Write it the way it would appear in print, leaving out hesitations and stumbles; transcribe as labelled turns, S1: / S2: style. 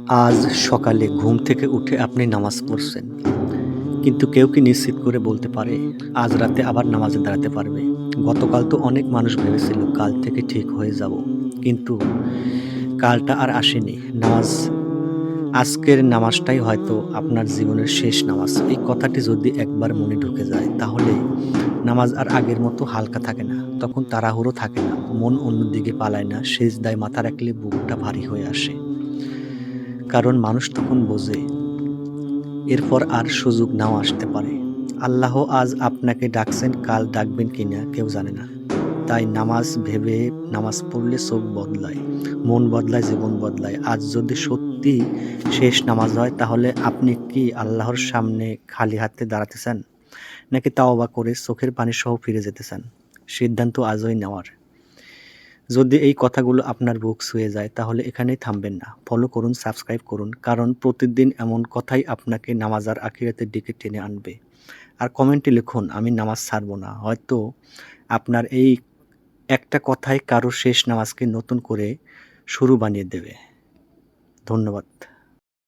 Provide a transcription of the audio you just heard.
S1: আজ সকালে ঘুম থেকে উঠে আপনি নামাজ পড়ছেন। কিন্তু কেউ কি নিশ্চিত করে বলতে পারে আজ রাতে আবার নামাজে দাঁড়াতে পারবে? গতকাল তো অনেক মানুষ ভেবেছিল কাল থেকে ঠিক হয়ে যাব। কিন্তু কালটা আর আসেনি। আজকের নামাজটাই হয়তো আপনার জীবনের শেষ নামাজ। এই কথাটি যদি একবার মনে ঢুকে যায় তাহলে নামাজ আর আগের মতো হালকা থাকে না। তখন তাড়াহুড়ো থাকে না। মন অন্যদিকে পালায় না। সেজদায় মাথা রাখলে বুকটা ভারী হয়ে আসে। কারণ মানুষ তখন বোঝে এরপর আর সুযোগ নাও আসতে পারে। আল্লাহ আজ আপনাকে ডাকছেন, কাল ডাকবেন কিনা কেউ জানে না। তাই নামাজ পড়লে চোখ বদলায়, মন বদলায়, জীবন বদলায়। আজ যদি সত্যি শেষ নামাজ হয় তাহলে আপনি কি আল্লাহর সামনে খালি হাতে দাঁড়াতে চান? নাকি তাওবা করে চোখের পানি সহ ফিরে যেতে চান? সিদ্ধান্ত আজই নেওয়ার। যদি এই কথাগুলো আপনার বুক ছুঁয়ে যায় তাহলে এখানেই থামবেন না। ফলো করুন, সাবস্ক্রাইব করুন। কারণ প্রতিদিন এমন কথাই আপনাকে নামাজ আর আখিরাতের দিকে টেনে আনবে। আর কমেন্টে লিখুন, আমি নামাজ ছাড়ব না। হয়তো আপনার এই একটা কথাই কারো শেষ নামাজকে নতুন করে শুরু বানিয়ে দেবে। ধন্যবাদ।